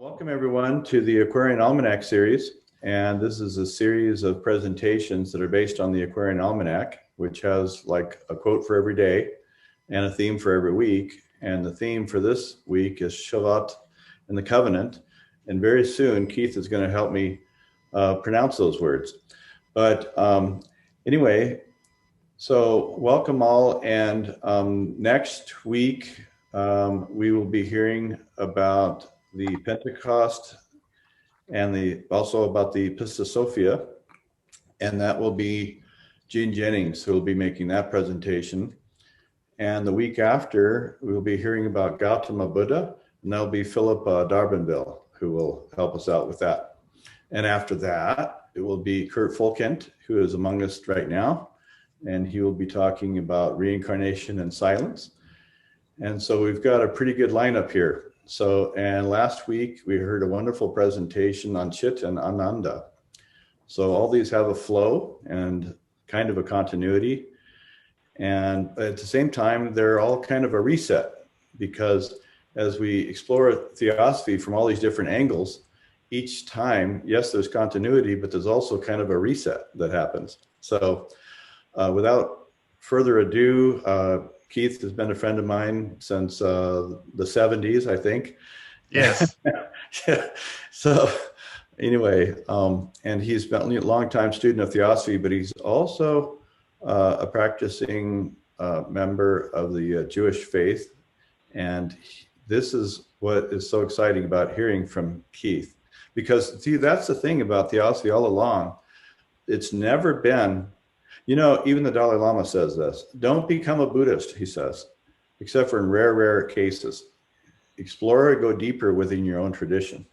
Welcome everyone to the Aquarian Almanac series, and this is a series of presentations that are based on the Aquarian Almanac, which has like a quote for every day and a theme for every week. And the theme for this week is Shavouth and the Covenant, and very soon Keith is going to help me pronounce those words. But anyway, so welcome all, and next week we will be hearing about the Pentecost and also about the Pista Sophia, and that will be Gene Jennings who will be making that presentation. And the week after, we'll be hearing about Gautama Buddha, and that'll be Philip Darbanville who will help us out with that. And after that, it will be Kurt Fulkent, who is among us right now, and he will be talking about reincarnation and silence. And so we've got a pretty good lineup here. So, and last week we heard a wonderful presentation on Chit and Ananda. So all these have a flow and kind of a continuity. And at the same time, they're all kind of a reset, because as we explore theosophy from all these different angles, each time, yes, there's continuity, but there's also kind of a reset that happens. So without further ado, Keith has been a friend of mine since the 70s, I think. Yes. Yeah. So anyway, and he's been a long-time student of theosophy, but he's also a practicing member of the Jewish faith. And this is what is so exciting about hearing from Keith. Because, see, that's the thing about theosophy all along. It's never been... You know, even the Dalai Lama says this. Don't become a Buddhist, he says, except for in rare cases. Explore or go deeper within your own tradition.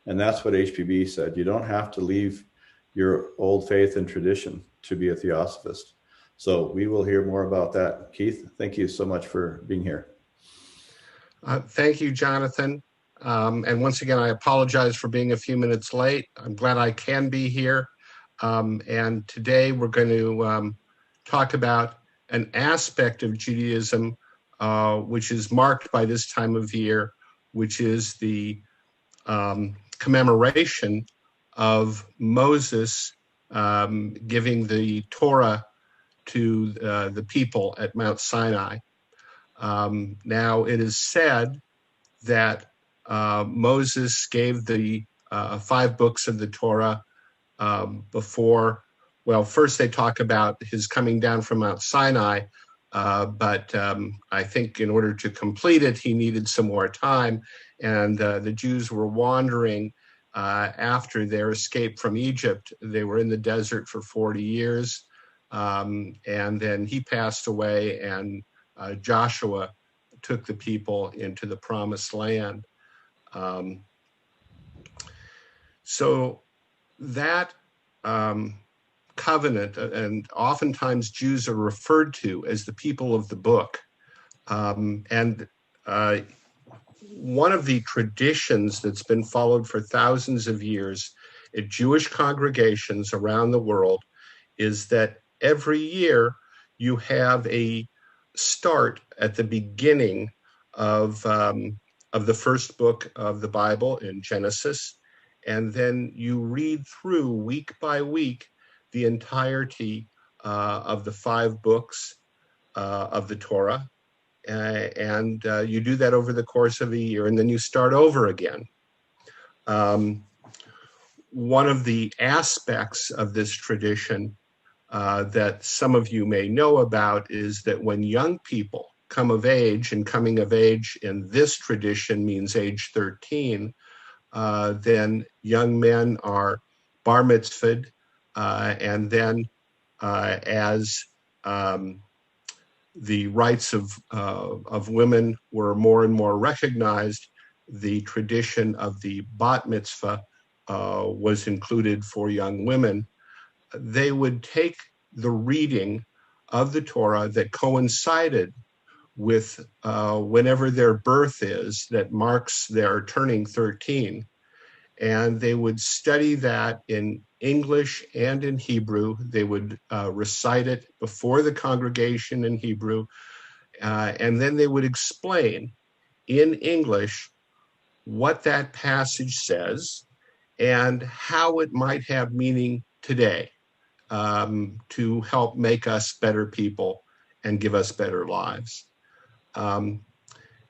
And that's what HPB said. You don't have to leave your old faith and tradition to be a theosophist. So we will hear more about that. Keith, thank you so much for being here. Thank you, Jonathan. And once again, I apologize for being a few minutes late. I'm glad I can be here. And today we're going to talk about an aspect of Judaism which is marked by this time of year, which is the commemoration of Moses giving the Torah to the people at Mount Sinai. Now, it is said that Moses gave the 5 books of the Torah before, well, first they talk about his coming down from Mount Sinai, but I think in order to complete it, he needed some more time. And the Jews were wandering after their escape from Egypt. They were in the desert for 40 years. And then he passed away, and Joshua took the people into the promised land. So that covenant, and oftentimes Jews are referred to as the people of the book. And one of the traditions that's been followed for thousands of years at Jewish congregations around the world is that every year you have a start at the beginning of the first book of the Bible in Genesis. And then you read through week by week the entirety of the 5 books of the Torah. And you do that over the course of a year, and then you start over again. One of the aspects of this tradition that some of you may know about is that when young people come of age, and coming of age in this tradition means age 13, then young men are bar mitzvahed, and then as the rights of women were more and more recognized, the tradition of the bat mitzvah was included for young women. They would take the reading of the Torah that coincided with whenever their birth is, that marks their turning 13. And they would study that in English and in Hebrew. They would recite it before the congregation in Hebrew. And then they would explain in English what that passage says and how it might have meaning today, to help make us better people and give us better lives.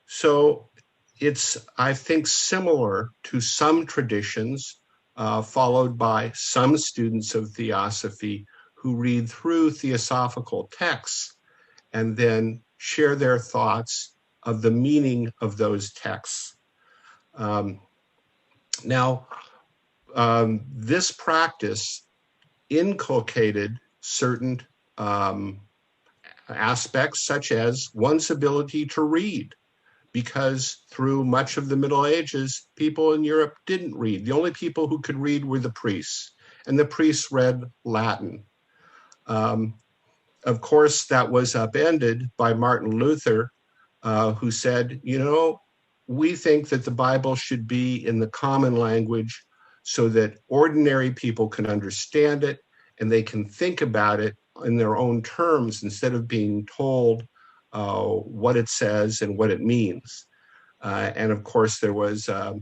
So it's, I think, similar to some traditions followed by some students of theosophy who read through theosophical texts and then share their thoughts of the meaning of those texts. This practice inculcated certain aspects, such as one's ability to read, because through much of the Middle Ages, people in Europe didn't read. The only people who could read were the priests, and the priests read Latin. Of course, that was upended by Martin Luther, who said, we think that the Bible should be in the common language so that ordinary people can understand it and they can think about it in their own terms instead of being told what it says and what it means. And of course, there was a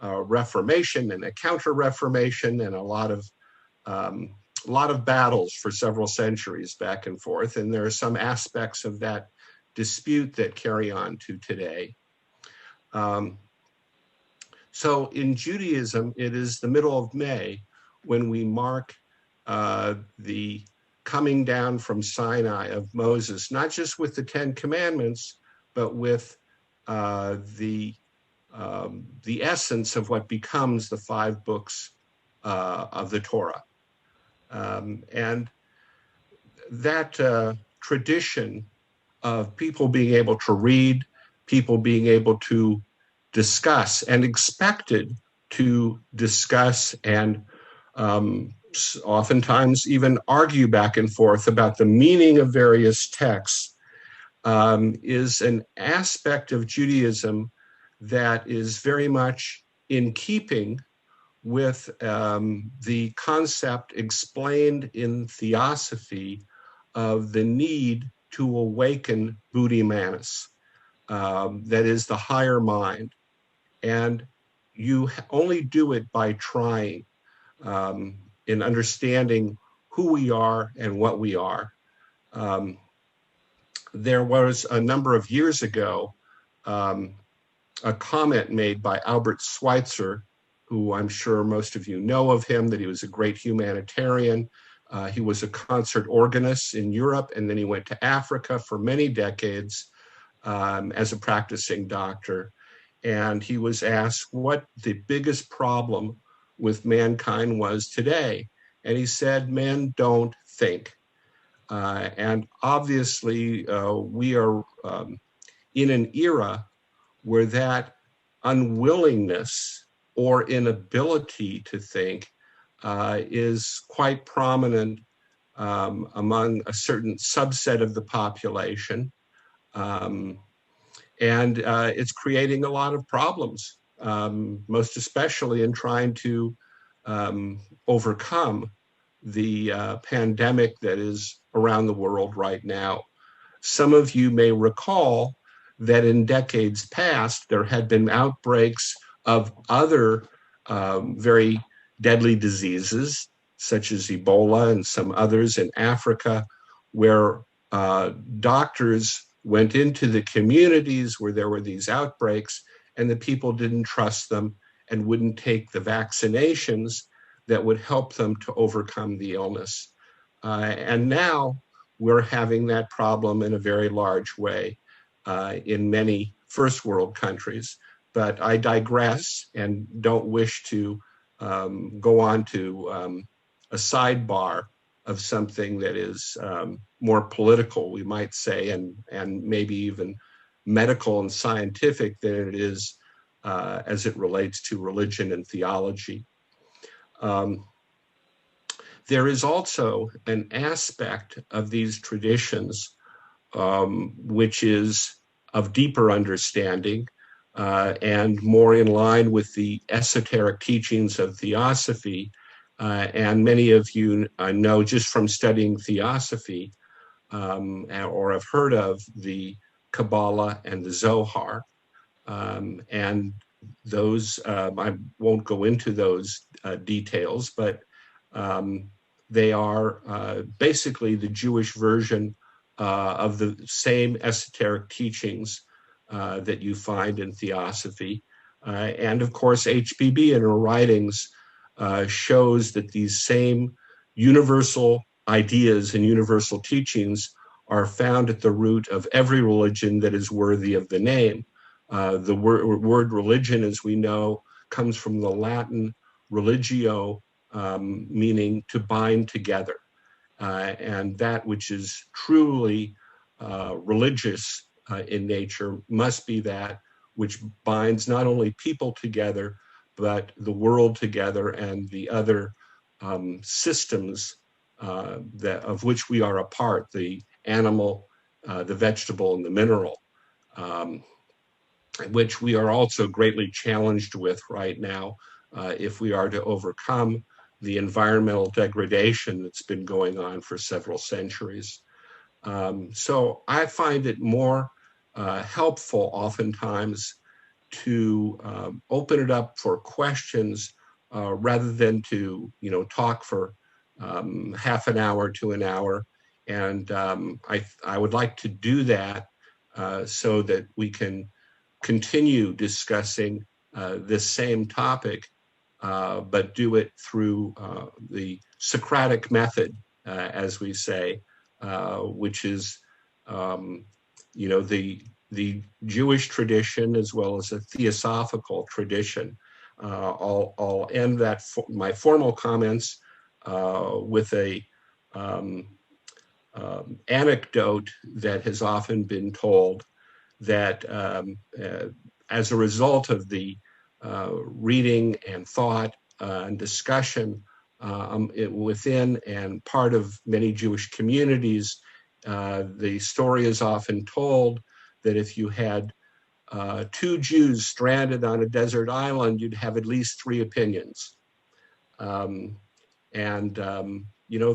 Reformation and a Counter-Reformation and a lot of battles for several centuries back and forth. And there are some aspects of that dispute that carry on to today. So in Judaism, it is the middle of May when we mark the coming down from Sinai of Moses, not just with the Ten Commandments, but with the essence of what becomes the 5 books of the Torah. And that tradition of people being able to read, people being able to discuss and expected to discuss and oftentimes even argue back and forth about the meaning of various texts is an aspect of Judaism that is very much in keeping with the concept explained in theosophy of the need to awaken Buddhi Manas, that is the higher mind. And you only do it by trying, in understanding who we are and what we are. There was a number of years ago, a comment made by Albert Schweitzer, who I'm sure most of you know of him, that he was a great humanitarian. He was a concert organist in Europe, and then he went to Africa for many decades as a practicing doctor. And he was asked what the biggest problem with mankind was today. And he said, men don't think. And obviously, we are in an era where that unwillingness or inability to think is quite prominent among a certain subset of the population. And it's creating a lot of problems, most especially in trying to overcome the pandemic that is around the world right now. Some of you may recall that in decades past, there had been outbreaks of other very deadly diseases, such as Ebola and some others in Africa, where doctors went into the communities where there were these outbreaks, and the people didn't trust them and wouldn't take the vaccinations that would help them to overcome the illness. And now we're having that problem in a very large way in many first world countries. But I digress and don't wish to go on to a sidebar of something that is more political, we might say, and maybe even medical and scientific than it is as it relates to religion and theology. There is also an aspect of these traditions which is of deeper understanding and more in line with the esoteric teachings of theosophy. And many of you know just from studying theosophy or have heard of the Kabbalah and the Zohar. And those, I won't go into those details, but they are basically the Jewish version of the same esoteric teachings that you find in Theosophy. And of course, HBB in her writings shows that these same universal ideas and universal teachings are found at the root of every religion that is worthy of the name. The word religion, as we know, comes from the Latin religio, meaning to bind together. And that which is truly religious in nature must be that which binds not only people together, but the world together and the other systems of which we are a part, the animal, the vegetable, and the mineral, which we are also greatly challenged with right now if we are to overcome the environmental degradation that's been going on for several centuries. So I find it more helpful oftentimes to open it up for questions rather than to, talk for half an hour to an hour. And I would like to do that so that we can continue discussing this same topic, but do it through the Socratic method, as we say, which is, the Jewish tradition as well as a theosophical tradition. I'll end my formal comments with a anecdote that has often been told, that as a result of the reading and thought and discussion within and part of many Jewish communities, the story is often told that if you had two Jews stranded on a desert island, you'd have at least three opinions.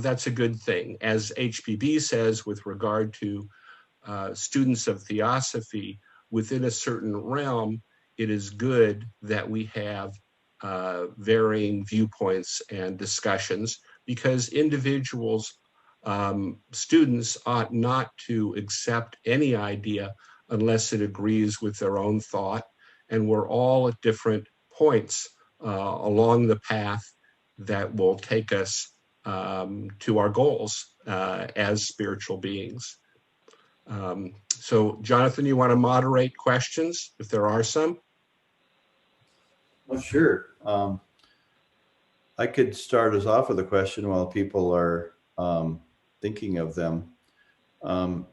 That's a good thing. As HBB says, with regard to students of Theosophy, within a certain realm, it is good that we have varying viewpoints and discussions, because individuals, students ought not to accept any idea unless it agrees with their own thought. And we're all at different points along the path that will take us to our goals as spiritual beings. So, Jonathan, you want to moderate questions, if there are some? Oh, sure. I could start us off with a question while people are thinking of them.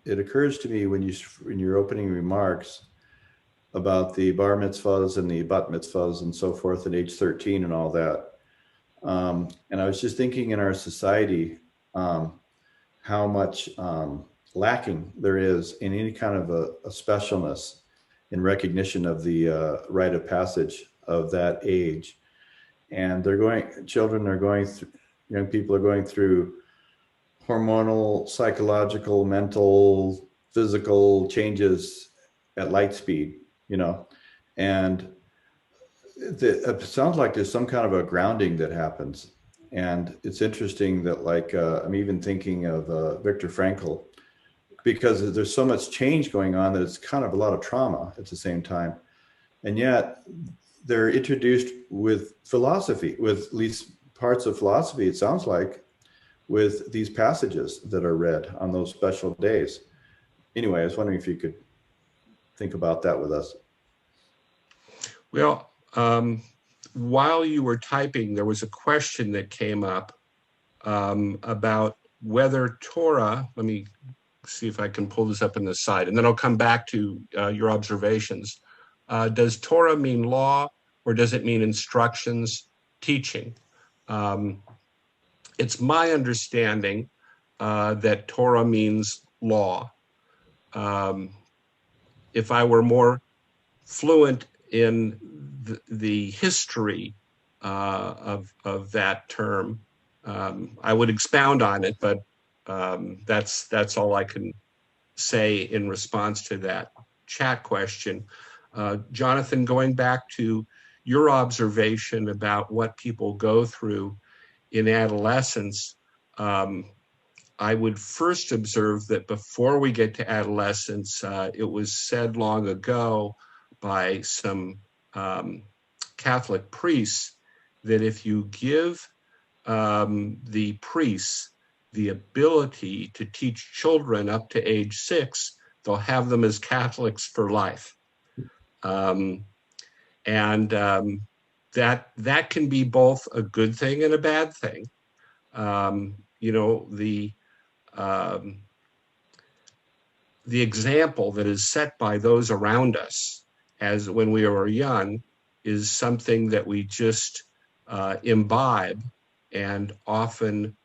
It occurs to me when your opening remarks about the bar mitzvahs and the bat mitzvahs and so forth at age 13 and all that. And I was just thinking in our society how much lacking there is in any kind of a specialness in recognition of the rite of passage of that age. And children are going through, young people are going through hormonal, psychological, mental, physical changes at light speed, and it sounds like there's some kind of a grounding that happens. And it's interesting that I'm even thinking of Viktor Frankl, because there's so much change going on that it's kind of a lot of trauma at the same time. And yet they're introduced with philosophy, with at least parts of philosophy, it sounds like, with these passages that are read on those special days. Anyway, I was wondering if you could think about that with us. Well, while you were typing, there was a question that came up about whether Torah, let me see if I can pull this up in the side, and then I'll come back to your observations. Does Torah mean law, or does it mean instructions, teaching? It's my understanding that Torah means law. If I were more fluent in the history of that term, I would expound on it, but that's all I can say in response to that chat question. Jonathan, going back to your observation about what people go through in adolescence, I would first observe that before we get to adolescence, it was said long ago by some Catholic priests that if you give the priests the ability to teach children up to age 6, they'll have them as Catholics for life. That can be both a good thing and a bad thing. The example that is set by those around us as when we were young is something that we just imbibe and often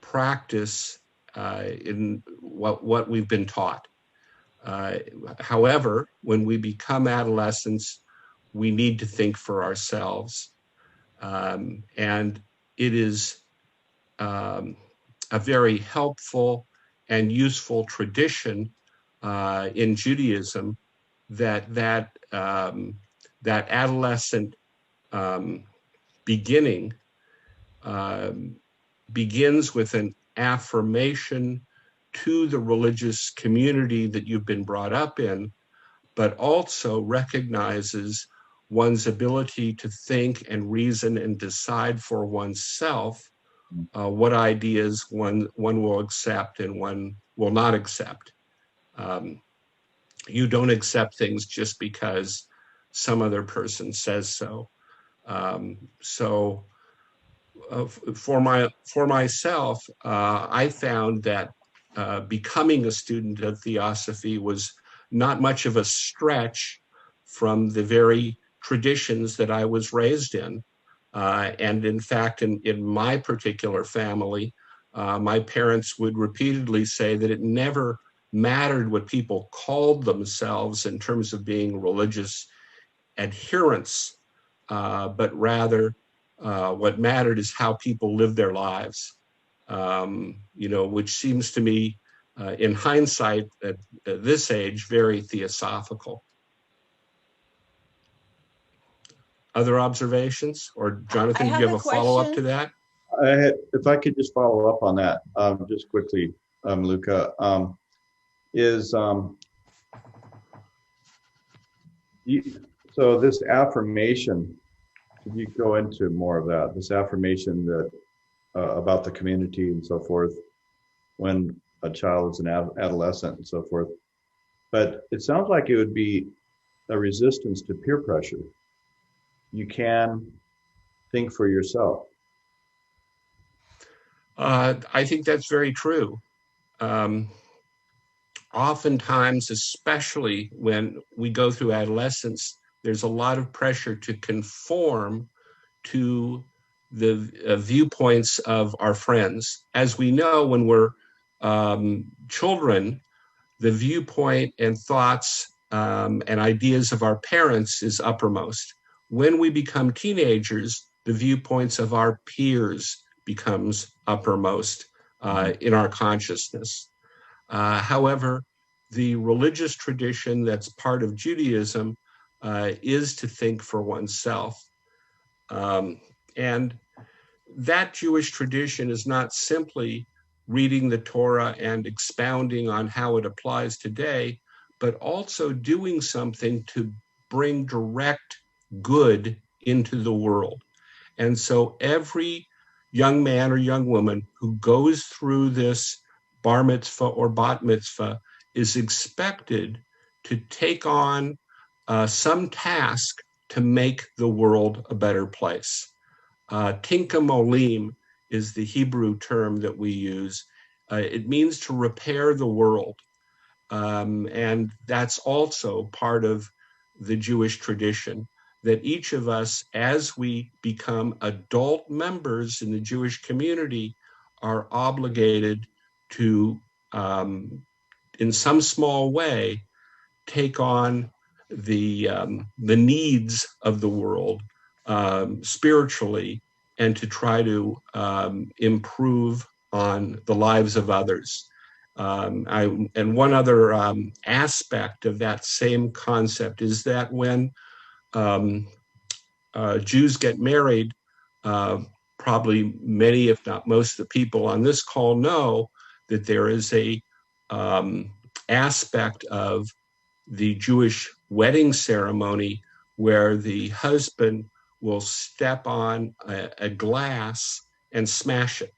practice in what we've been taught. However, when we become adolescents, we need to think for ourselves. And it is a very helpful and useful tradition in Judaism that adolescent beginning begins with an affirmation to the religious community that you've been brought up in, but also recognizes one's ability to think and reason and decide for oneself what ideas one will accept and one will not accept. You don't accept things just because some other person says so. For myself, I found that becoming a student of theosophy was not much of a stretch from the very traditions that I was raised in. And in fact, in my particular family, my parents would repeatedly say that it never mattered what people called themselves in terms of being religious adherents, but rather what mattered is how people live their lives, which seems to me, in hindsight, at this age, very theosophical. Other observations? Or Jonathan, do you have a follow-up to that? If I could just follow up on that, just quickly, Luca, so this affirmation, could you go into more of that? This affirmation that about the community and so forth, when a child is an adolescent and so forth. But it sounds like it would be a resistance to peer pressure. You can think for yourself. I think that's very true. Oftentimes, especially when we go through adolescence, there's a lot of pressure to conform to the viewpoints of our friends. As we know, when we're children, the viewpoint and thoughts and ideas of our parents is uppermost. When we become teenagers, the viewpoints of our peers becomes uppermost in our consciousness. However, the religious tradition that's part of Judaism is to think for oneself. And that Jewish tradition is not simply reading the Torah and expounding on how it applies today, but also doing something to bring direct good into the world. And so every young man or young woman who goes through this bar mitzvah or bat mitzvah is expected to take on some task to make the world a better place. Tinka molim is the Hebrew term that we use. It means to repair the world. And that's also part of the Jewish tradition, that each of us, as we become adult members in the Jewish community, are obligated to, in some small way, take on the needs of the world spiritually, and to try to improve on the lives of others. And one other aspect of that same concept is that when Jews get married, probably many, if not most of the people on this call know that there is a aspect of the Jewish wedding ceremony where the husband will step on a glass and smash it.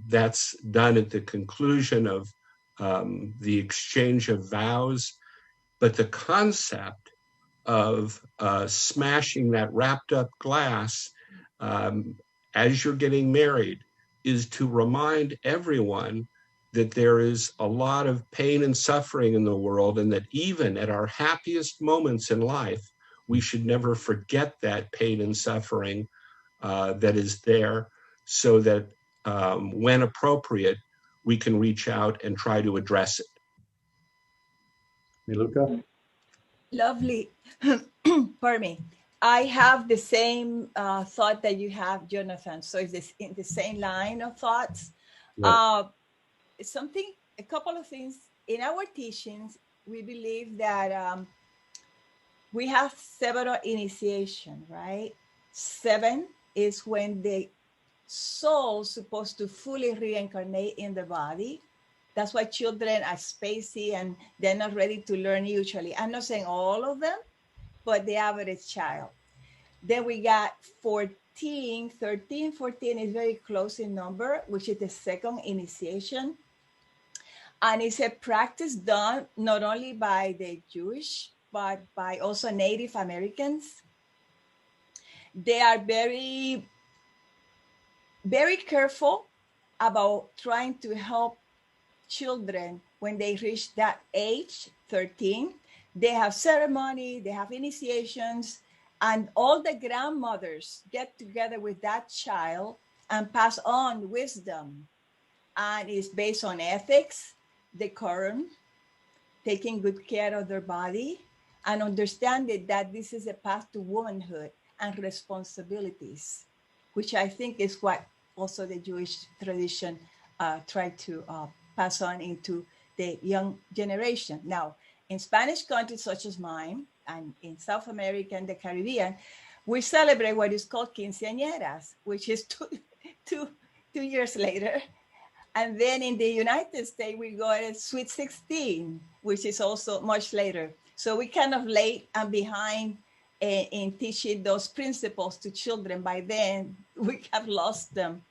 That's done at the conclusion of the exchange of vows. But the concept of smashing that wrapped up glass as you're getting married is to remind everyone that there is a lot of pain and suffering in the world, and that even at our happiest moments in life, we should never forget that pain and suffering that is there, so that when appropriate, we can reach out and try to address it. Miluka? Lovely. Pardon me. I have the same thought that you have, Jonathan. So it's this, in the same line of thoughts. Yeah. A couple of things. In our teachings, we believe that we have several initiation, right? 7 is when the soul is supposed to fully reincarnate in the body. That's why children are spacey and they're not ready to learn usually. I'm not saying all of them, but the average child. Then we got 14, 13, 14 is very close in number, which is the second initiation. And it's a practice done not only by the Jewish, but by also Native Americans. They are very, very careful about trying to help children when they reach that age, 13. They have ceremony, they have initiations, and all the grandmothers get together with that child and pass on wisdom. And it's based on ethics, decorum, taking good care of their body, and understanding that this is a path to womanhood and responsibilities, which I think is what also the Jewish tradition tried to pass on into the young generation. Now, in Spanish countries such as mine, and in South America and the Caribbean, we celebrate what is called Quinceaneras, which is two years later. And then in the United States, we go at Sweet 16, which is also much later. So we kind of late and behind in teaching those principles to children. By then, we have lost them.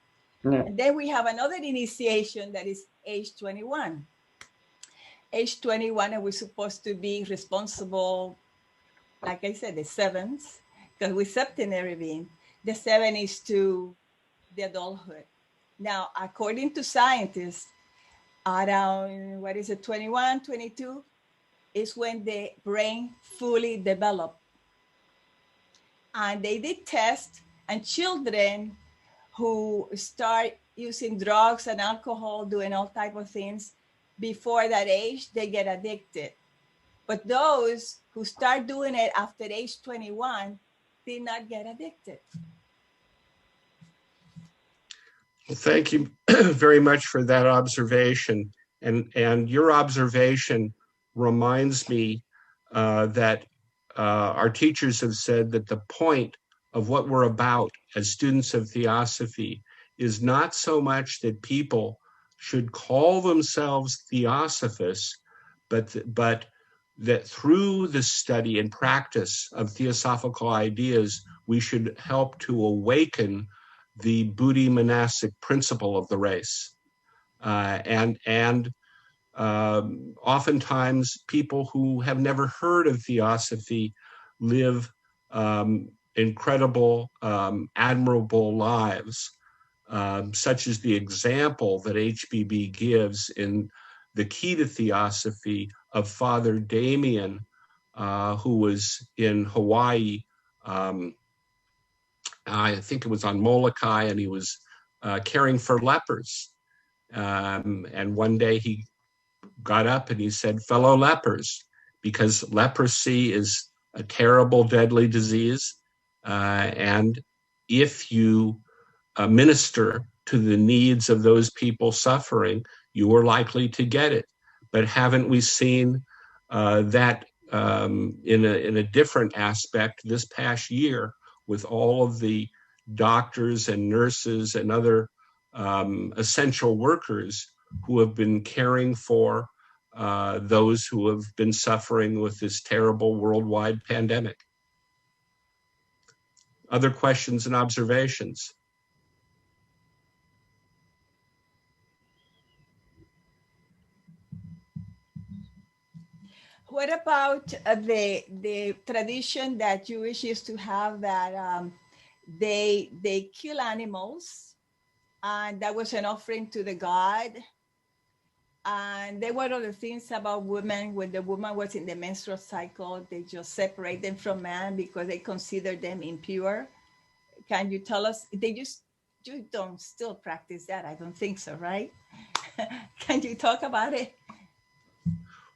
Yeah. And then we have another initiation that is age 21. Age 21, and we're supposed to be responsible, like I said, the 7th, because we're septenary being. The 7 is to the adulthood. Now, according to scientists, around, 21, 22, is when the brain fully developed. And they did tests, and children who start using drugs and alcohol, doing all type of things, before that age, they get addicted. But those who start doing it after age 21 did not get addicted. Well, thank you very much for that observation. And your observation reminds me that our teachers have said that the point of what we're about as students of theosophy is not so much that people should call themselves theosophists, but that through the study and practice of theosophical ideas, we should help to awaken the Buddhi monastic principle of the race. Oftentimes people who have never heard of theosophy live incredible, admirable lives, such as the example that HBB gives in The Key to Theosophy of Father Damien, who was in Hawaii. I think it was on Molokai, and he was caring for lepers. And one day he got up and he said, "Fellow lepers," because leprosy is a terrible, deadly disease. And if you minister to the needs of those people suffering, you are likely to get it. But haven't we seen that in a different aspect this past year with all of the doctors and nurses and other essential workers who have been caring for those who have been suffering with this terrible worldwide pandemic? Other questions and observations? What about the tradition that Jewish used to have that they kill animals, and that was an offering to the god? And there were other things about women. When the woman was in the menstrual cycle, they just separate them from man because they consider them impure. Can you tell us? You don't still practice that? I don't think so, right? Can you talk about it?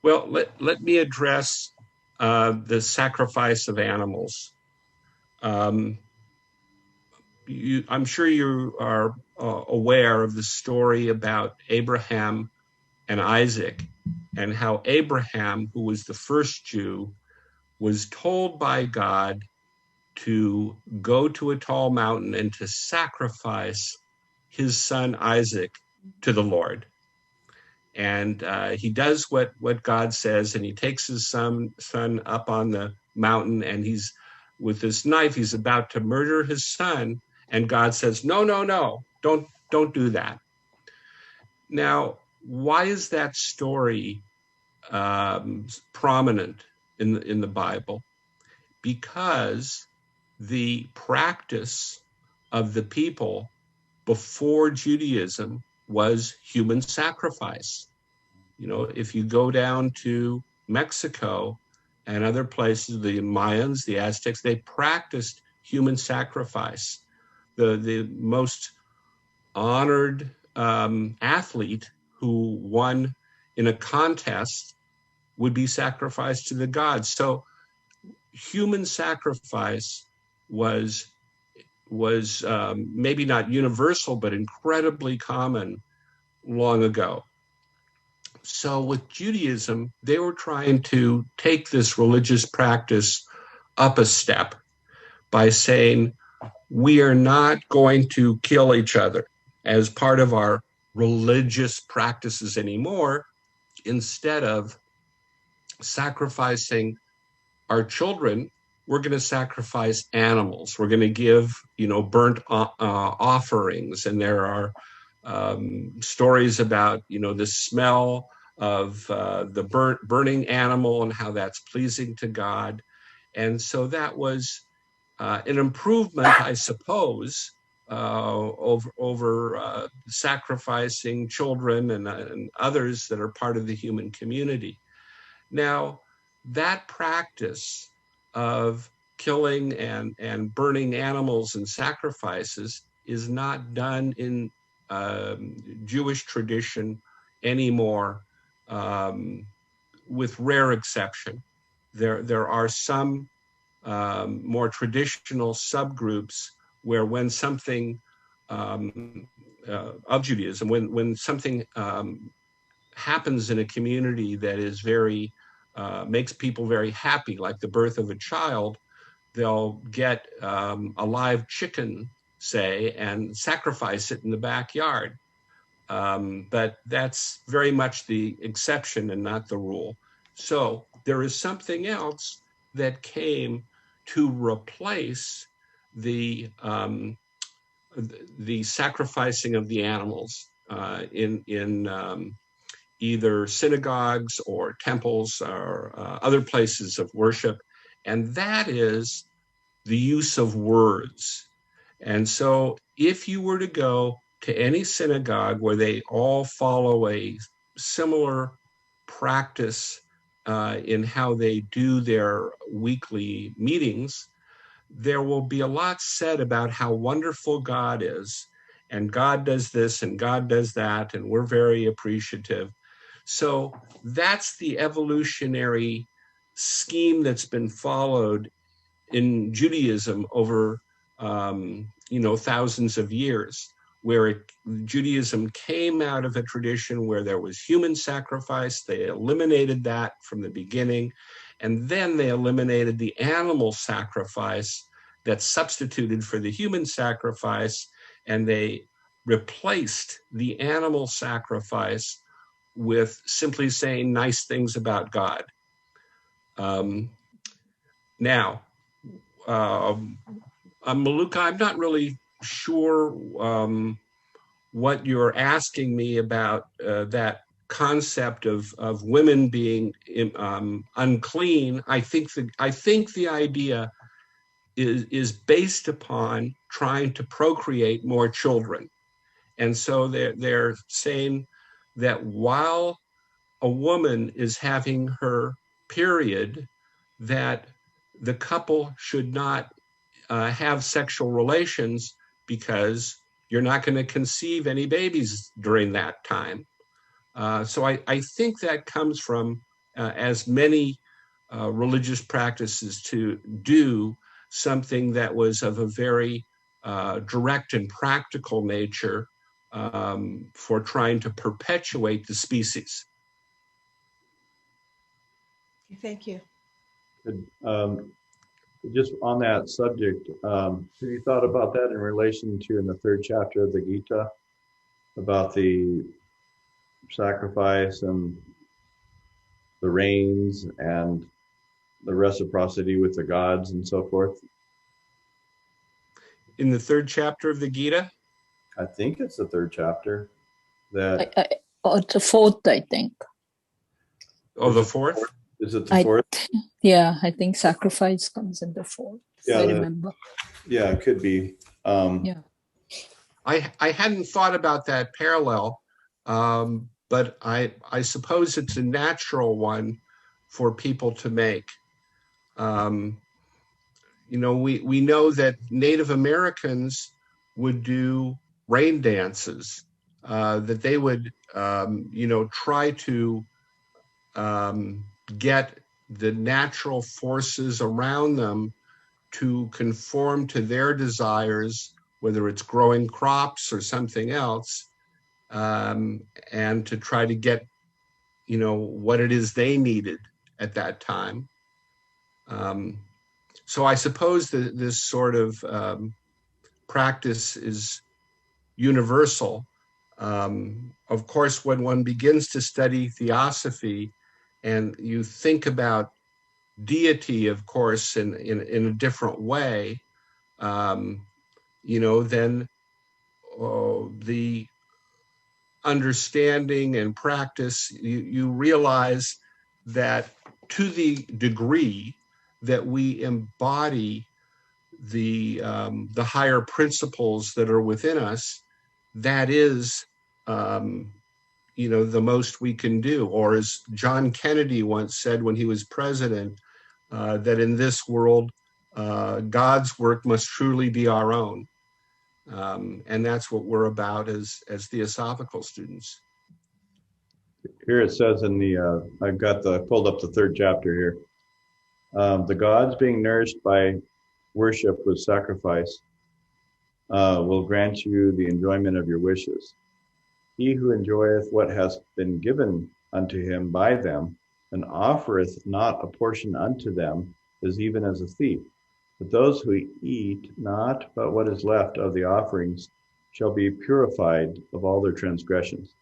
Well, let me address the sacrifice of animals. I'm sure you are aware of the story about Abraham and Isaac, and how Abraham, who was the first Jew, was told by God to go to a tall mountain and to sacrifice his son Isaac to the Lord. And he does what God says, and he takes his son up on the mountain, and he's with this knife, he's about to murder his son, and God says, no, don't do that. Now, why is that story prominent in the Bible? Because the practice of the people before Judaism was human sacrifice. You know, if you go down to Mexico and other places, the Mayans, the Aztecs, they practiced human sacrifice. The most honored athlete who won in a contest would be sacrificed to the gods. So human sacrifice was maybe not universal, but incredibly common long ago. So with Judaism, they were trying to take this religious practice up a step by saying, we are not going to kill each other as part of our religious practices anymore. Instead of sacrificing our children, we're going to sacrifice animals. We're going to give, burnt offerings. And there are stories about, the smell of the burning animal and how that's pleasing to God. And so that was an improvement, I suppose, over sacrificing children and others that are part of the human community. Now, that practice of killing and burning animals and sacrifices is not done in Jewish tradition anymore, with rare exception. There are some more traditional subgroups where when something of Judaism, when something happens in a community that is very makes people very happy, like the birth of a child, they'll get a live chicken, say, and sacrifice it in the backyard. But that's very much the exception and not the rule. So there is something else that came to replace the sacrificing of the animals in either synagogues or temples or other places of worship, and that is the use of words. And so if you were to go to any synagogue where they all follow a similar practice in how they do their weekly meetings, there will be a lot said about how wonderful God is, and God does this and God does that, and we're very appreciative. So that's the evolutionary scheme that's been followed in Judaism over thousands of years. Judaism came out of a tradition where there was human sacrifice. They eliminated that from the beginning, and then they eliminated the animal sacrifice that substituted for the human sacrifice, and they replaced the animal sacrifice with simply saying nice things about God. Now, Maluka, I'm not really sure what you're asking me about that concept of women being unclean. I think the idea is based upon trying to procreate more children, and so they're saying that while a woman is having her period, that the couple should not have sexual relations because you're not going to conceive any babies during that time. So I think that comes from, as many religious practices to do, something that was of a very direct and practical nature for trying to perpetuate the species. Thank you. Good. Just on that subject, have you thought about that in relation to in the 3rd chapter of the Gita about the sacrifice and the rains and the reciprocity with the gods and so forth? In the 3rd chapter of the Gita? I think it's the 3rd chapter. That it's the 4th, I think. Oh, the 4th? Is it the 4th? Yeah, I think sacrifice comes in the 4th. Yeah, I remember. Yeah, it could be. Yeah. I hadn't thought about that parallel, but I suppose it's a natural one for people to make. We know that Native Americans would do rain dances, that they would, try to get the natural forces around them to conform to their desires, whether it's growing crops or something else, and to try to get, what it is they needed at that time. So I suppose that this sort of practice is universal. Of course, when one begins to study theosophy and you think about deity, of course, in a different way, then the understanding and practice, you realize that to the degree that we embody the higher principles that are within us, that is the most we can do. Or as John Kennedy once said when he was president, that in this world, God's work must truly be our own. And that's what we're about as theosophical students. Here it says in the, I've got pulled up the 3rd chapter here. The gods being nourished by worship with sacrifice will grant you the enjoyment of your wishes. He who enjoyeth what has been given unto him by them, and offereth not a portion unto them, is even as a thief. But those who eat not but what is left of the offerings shall be purified of all their transgressions.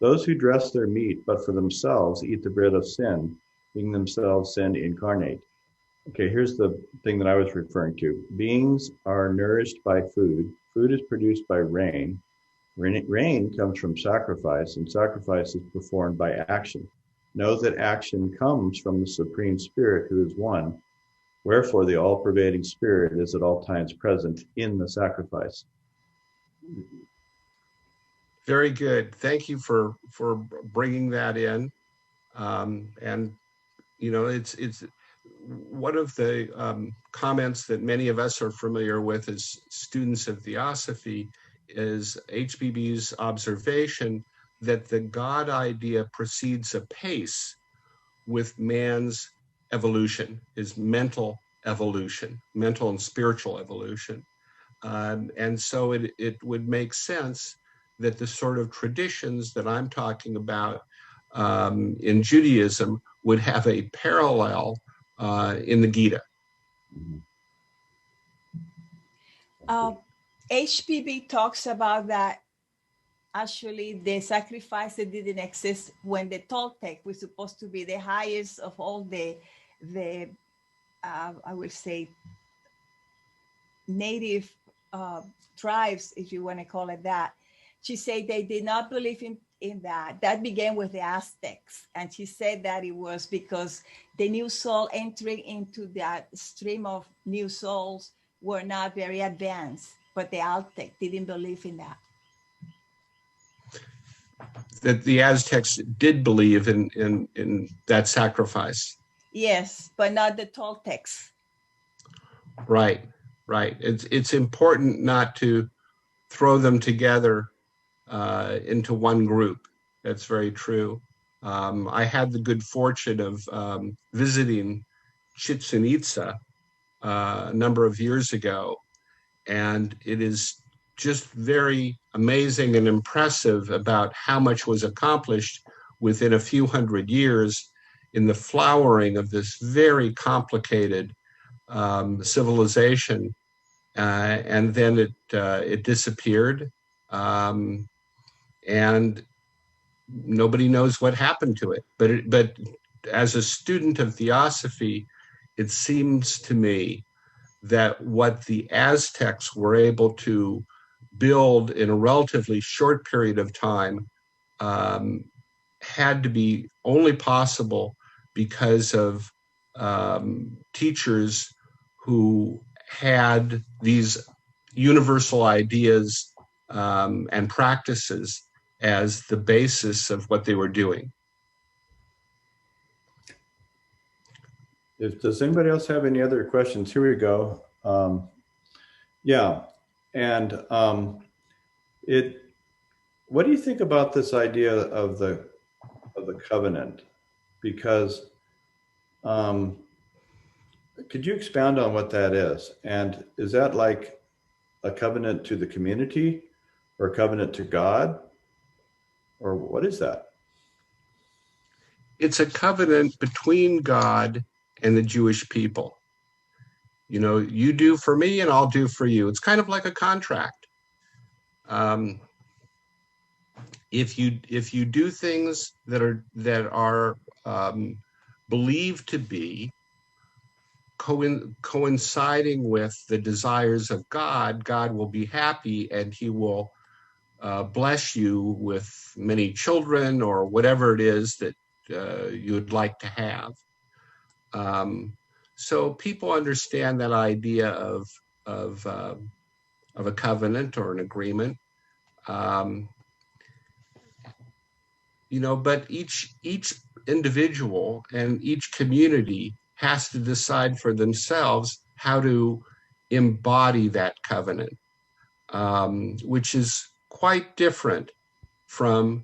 Those who dress their meat but for themselves eat the bread of sin, being themselves sin incarnate. Okay, here's the thing that I was referring to. Beings are nourished by food. Food is produced by rain. Rain comes from sacrifice, and sacrifice is performed by action. Know that action comes from the Supreme Spirit who is one. Wherefore the all-pervading Spirit is at all times present in the sacrifice. Very good. Thank you for bringing that in. And it's one of the comments that many of us are familiar with as students of theosophy is HBB's observation that the God idea proceeds apace with man's evolution, his mental evolution, mental and spiritual evolution. And so it would make sense that the sort of traditions that I'm talking about in Judaism would have a parallel in the Gita. HPB talks about that. Actually, the sacrifice that didn't exist when the Toltec was supposed to be the highest of all the I would say native tribes, if you want to call it that. She said they did not believe in that. That began with the Aztecs. And she said that it was because the new soul entering into that stream of new souls were not very advanced, but the Aztec didn't believe in that. That the Aztecs did believe in that sacrifice. Yes, but not the Toltecs. Right. It's important not to throw them together into one group. That's very true. I had the good fortune of visiting Chichen Itza a number of years ago, and it is just very amazing and impressive about how much was accomplished within a few hundred years in the flowering of this very complicated civilization. And then it disappeared, and nobody knows what happened to it. But as a student of theosophy, it seems to me that what the Aztecs were able to build in a relatively short period of time had to be only possible because of teachers who had these universal ideas and practices as the basis of what they were doing. Does anybody else have any other questions? Here we go. Yeah, and what do you think about this idea of the covenant? Because could you expound on what that is? And is that like a covenant to the community or a covenant to God? Or what is that? It's a covenant between God and the Jewish people. You know, you do for me and I'll do for you. It's kind of like a contract. If you do things that are believed to be coinciding with the desires of God, God will be happy and he will bless you with many children or whatever it is that you'd like to have. So people understand that idea of a covenant or an agreement. You know, but each individual and each community has to decide for themselves how to embody that covenant, which is quite different from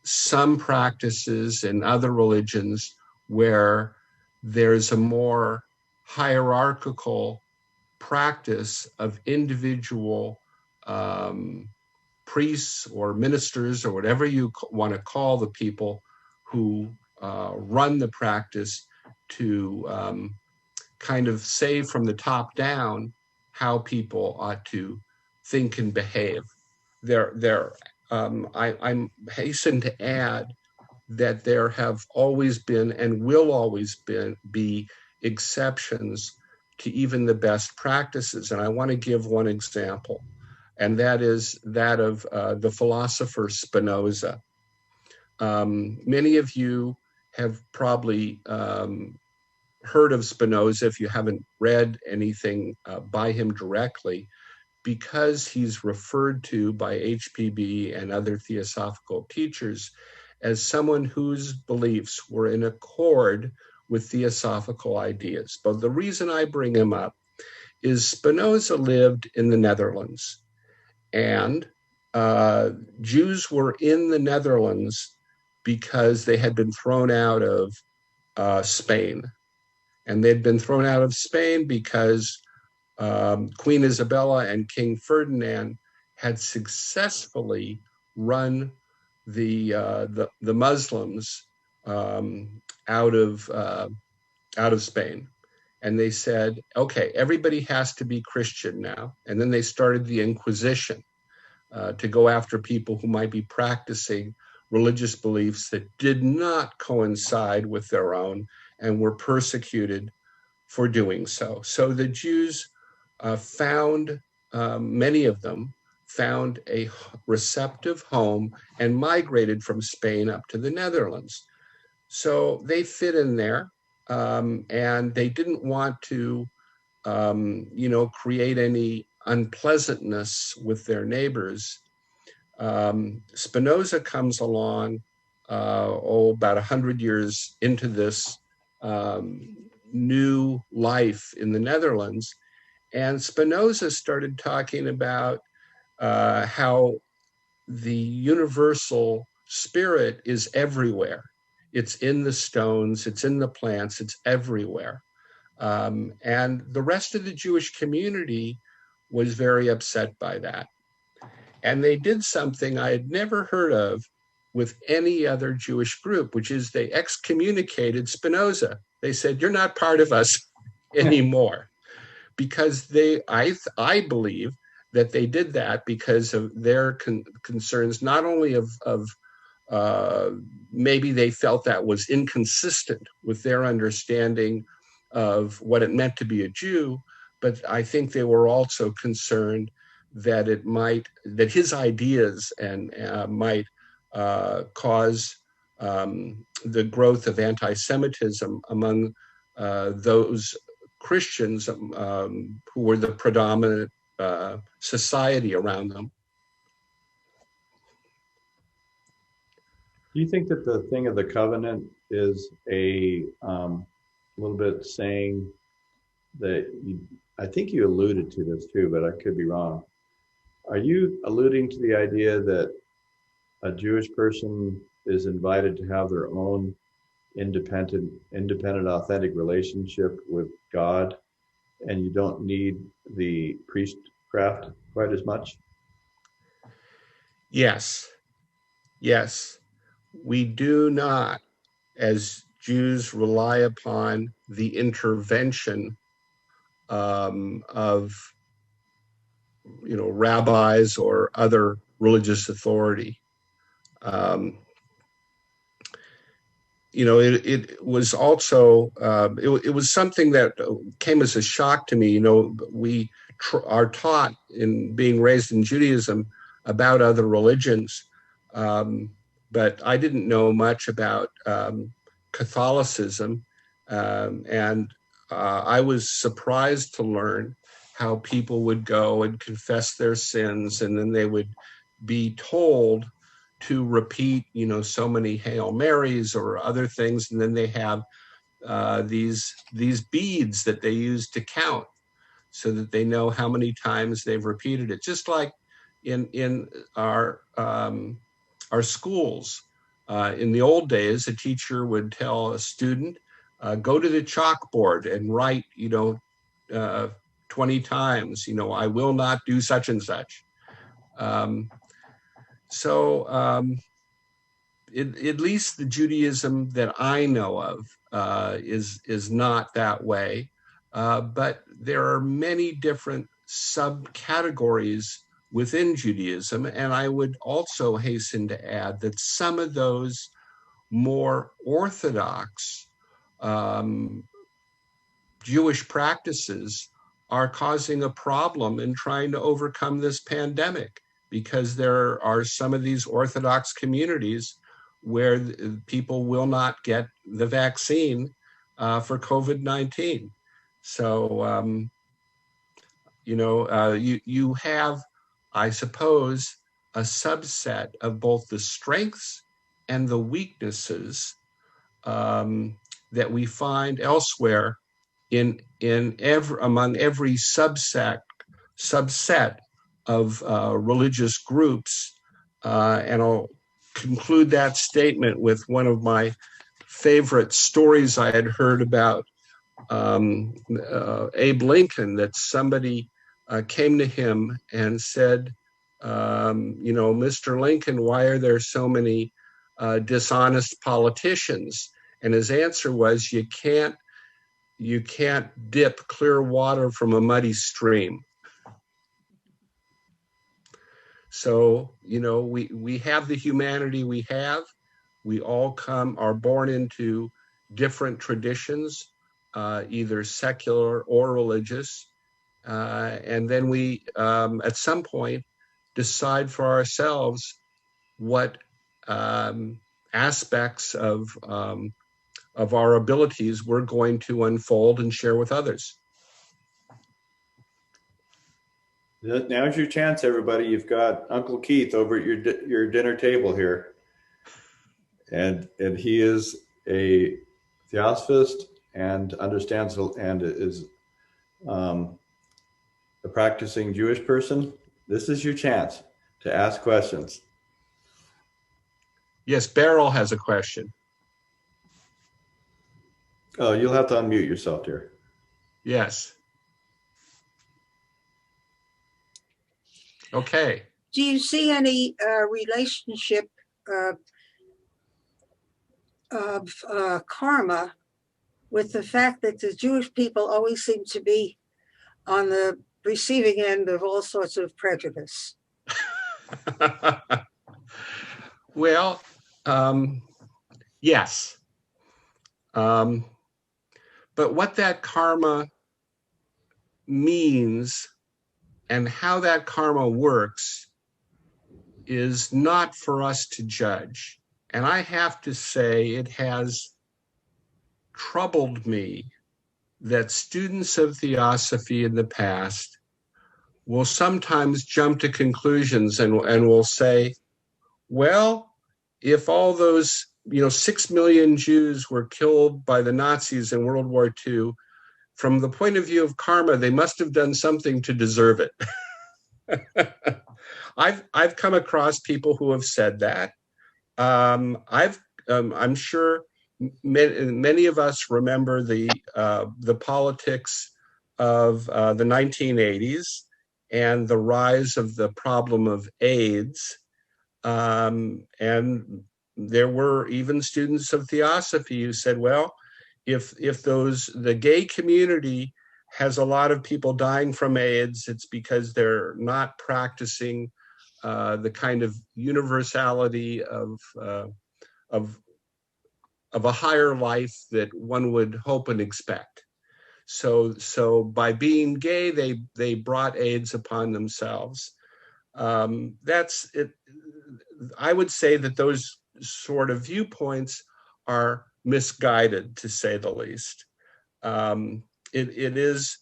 some practices in other religions where there's a more hierarchical practice of individual priests or ministers or whatever you want to call the people who run the practice to kind of say from the top down how people ought to think and behave. I'm hasten to add that there have always been and will always be exceptions to even the best practices. And I want to give one example, and that is that of the philosopher Spinoza. Many of you have probably heard of Spinoza if you haven't read anything by him directly, because he's referred to by HPB and other theosophical teachers as someone whose beliefs were in accord with theosophical ideas. But the reason I bring him up is Spinoza lived in the Netherlands, and Jews were in the Netherlands because they had been thrown out of Spain. And they'd been thrown out of Spain because Queen Isabella and King Ferdinand had successfully run the Muslims out of Spain. And they said, okay, everybody has to be Christian now. And then they started the Inquisition to go after people who might be practicing religious beliefs that did not coincide with their own and were persecuted for doing so. So the Jews found, many of them found a receptive home and migrated from Spain up to the Netherlands. So they fit in there, and they didn't want to, create any unpleasantness with their neighbors. Spinoza comes along, about 100 years into this new life in the Netherlands, and Spinoza started talking about how the universal spirit is everywhere. It's in the stones, it's in the plants, it's everywhere. And the rest of the Jewish community was very upset by that. And they did something I had never heard of with any other Jewish group, which is they excommunicated Spinoza. They said, you're not part of us anymore. Because I believe that they did that because of their concerns, not only of maybe they felt that was inconsistent with their understanding of what it meant to be a Jew, but I think they were also concerned that that his ideas might cause the growth of anti-Semitism among those Christians who were the predominant society around them. Do you think that the thing of the covenant is a little bit saying that I think you alluded to this too, but I could be wrong. Are you alluding to the idea that a Jewish person is invited to have their own independent, authentic relationship with God, and you don't need the priestcraft quite as much? Yes. We do not, as Jews, rely upon the intervention of rabbis or other religious authority. It was also, it was something that came as a shock to me. We are taught in being raised in Judaism about other religions, but I didn't know much about Catholicism, and I was surprised to learn how people would go and confess their sins, and then they would be told to repeat, so many Hail Marys or other things, and then they have these beads that they use to count, so that they know how many times they've repeated it. Just like in our schools, in the old days, a teacher would tell a student, go to the chalkboard and write, 20 times, I will not do such and such. At least the Judaism that I know of is not that way. But there are many different subcategories within Judaism. And I would also hasten to add that some of those more orthodox Jewish practices are causing a problem in trying to overcome this pandemic, because there are some of these Orthodox communities where people will not get the vaccine for COVID-19. So, you have, I suppose, a subset of both the strengths and the weaknesses that we find elsewhere among every subset of religious groups. And I'll conclude that statement with one of my favorite stories I had heard about Abe Lincoln, that somebody came to him and said, Mr. Lincoln, why are there so many dishonest politicians? And his answer was, you can't dip clear water from a muddy stream. So, we have the humanity we have. We all are born into different traditions, either secular or religious. And then we, at some point, decide for ourselves what aspects of our abilities we're going to unfold and share with others. Now's your chance, everybody. You've got Uncle Keith over at your dinner table here. And he is a theosophist and understands and is a practicing Jewish person. This is your chance to ask questions. Yes, Beryl has a question. Oh, you'll have to unmute yourself, dear. Yes. Okay. Do you see any relationship of karma with the fact that the Jewish people always seem to be on the receiving end of all sorts of prejudice? Well, yes. But what that karma means and how that karma works is not for us to judge. And I have to say, it has troubled me that students of theosophy in the past will sometimes jump to conclusions and will say, well, if all those 6 million Jews were killed by the Nazis in World War II, from the point of view of karma, they must have done something to deserve it. I've come across people who have said that. I'm sure many of us remember the politics of the 1980s and the rise of the problem of AIDS. And there were even students of theosophy who said, well, if the gay community has a lot of people dying from AIDS, it's because they're not practicing the kind of universality of a higher life that one would hope and expect. So by being gay, they brought AIDS upon themselves. That's it. I would say that those sort of viewpoints are misguided, to say the least. It is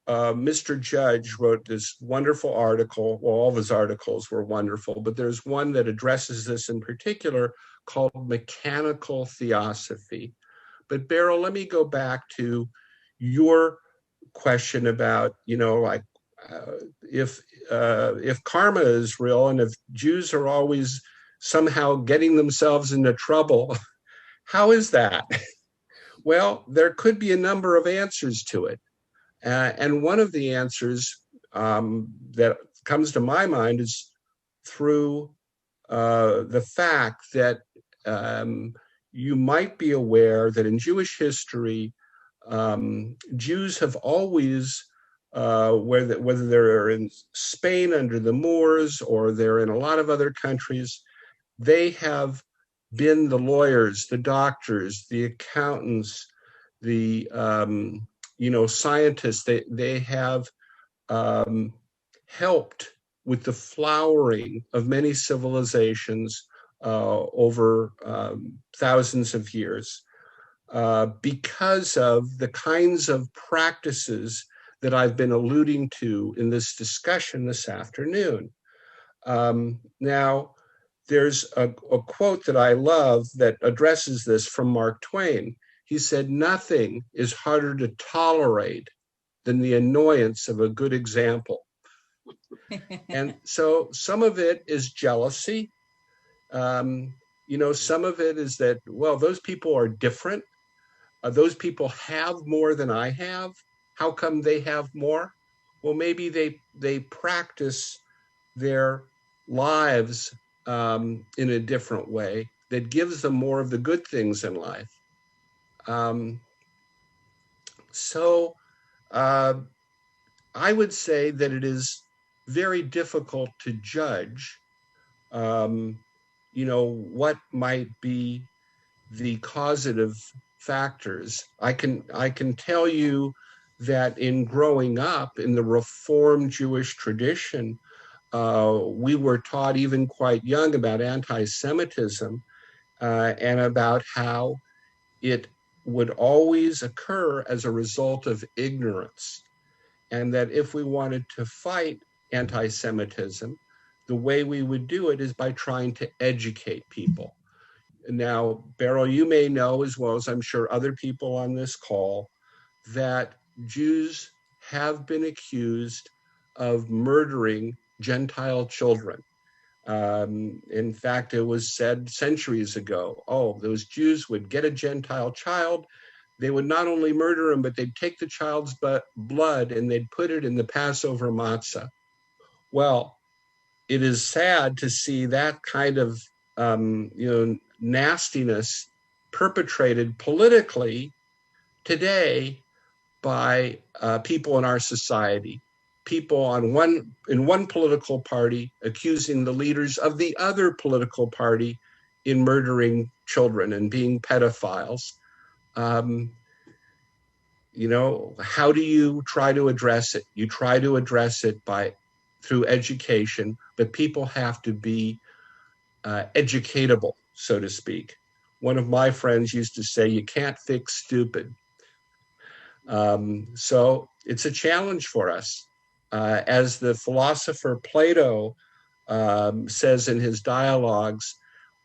Mr. Judge wrote this wonderful article. Well, all of his articles were wonderful, but there's one that addresses this in particular called Mechanical Theosophy. But Beryl, let me go back to your question about, if karma is real and if Jews are always somehow getting themselves into trouble, how is that? Well, there could be a number of answers to it. And one of the answers that comes to my mind is through the fact that you might be aware that in Jewish history, Jews have always, whether they're in Spain under the Moors or they're in a lot of other countries, they have been the lawyers, the doctors, the accountants, the scientists. They have helped with the flowering of many civilizations over thousands of years because of the kinds of practices that I've been alluding to in this discussion this afternoon. Now, there's a quote that I love that addresses this from Mark Twain. He said, "Nothing is harder to tolerate than the annoyance of a good example." And so some of it is jealousy. Some of it is that, well, those people are different. those people have more than I have. How come they have more? Well, maybe they practice their lives in a different way that gives them more of the good things in life. So I would say that it is very difficult to judge, what might be the causative factors. I can tell you that in growing up in the Reformed Jewish tradition, we were taught even quite young about anti-Semitism and about how it would always occur as a result of ignorance. And that if we wanted to fight anti-Semitism, the way we would do it is by trying to educate people. Now, Beryl, you may know, as well as I'm sure other people on this call, that Jews have been accused of murdering Gentile children. In fact, it was said centuries ago, those Jews would get a Gentile child, they would not only murder him, but they'd take the child's blood and they'd put it in the Passover matzah. Well, it is sad to see that kind of nastiness perpetrated politically today by people in our society. People in one political party accusing the leaders of the other political party in murdering children and being pedophiles. How do you try to address it? You try to address it through education, but people have to be educatable, so to speak. One of my friends used to say, you can't fix stupid. So it's a challenge for us. As the philosopher Plato says in his dialogues,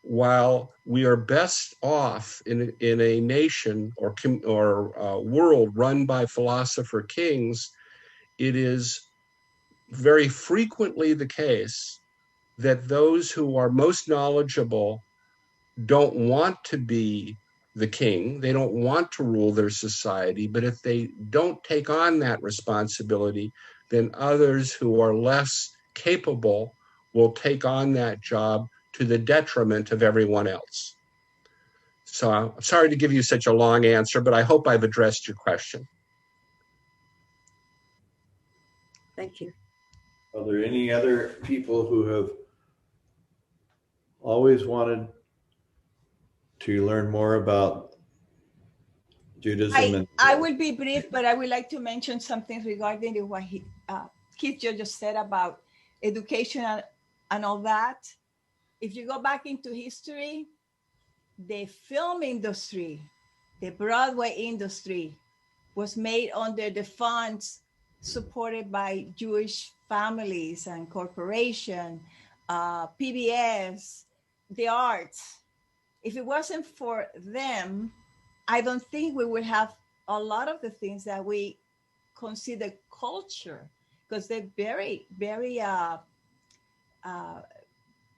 while we are best off in a nation or world run by philosopher kings, it is very frequently the case that those who are most knowledgeable don't want to be the king. They don't want to rule their society, but if they don't take on that responsibility, then others who are less capable will take on that job to the detriment of everyone else. So I'm sorry to give you such a long answer, but I hope I've addressed your question. Thank you. Are there any other people who have always wanted to learn more about Judaism? I will be brief, but I would like to mention something regarding what Keith just said about education and all that. If you go back into history, the film industry, the Broadway industry was made under the funds supported by Jewish families and corporation, PBS, the arts. If it wasn't for them, I don't think we would have a lot of the things that we consider culture, because they're very, very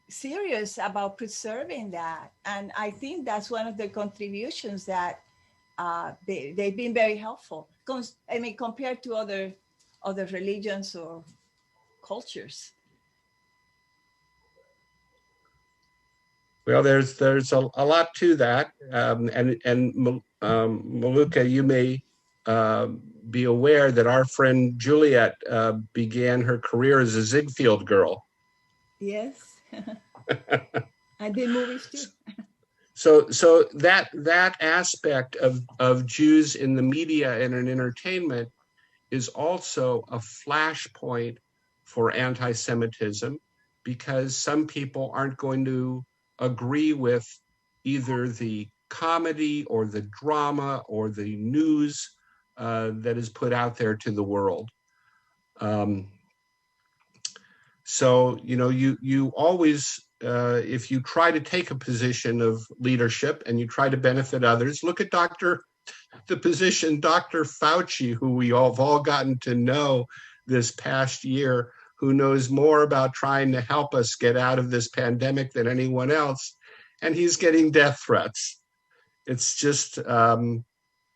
serious about preserving that. And I think that's one of the contributions that they've been very helpful. Compared to other religions or cultures. Well, there's a lot to that, and Maluka, you may be aware that our friend Juliet began her career as a Ziegfeld girl. Yes, I did movies too. So that aspect of Jews in the media and in entertainment is also a flashpoint for anti-Semitism, because some people aren't going to agree with either the comedy or the drama or the news that is put out there to the world. So, you always, if you try to take a position of leadership and you try to benefit others, look at the position Dr. Fauci, who we have all gotten to know this past year, who knows more about trying to help us get out of this pandemic than anyone else, and he's getting death threats. It's just,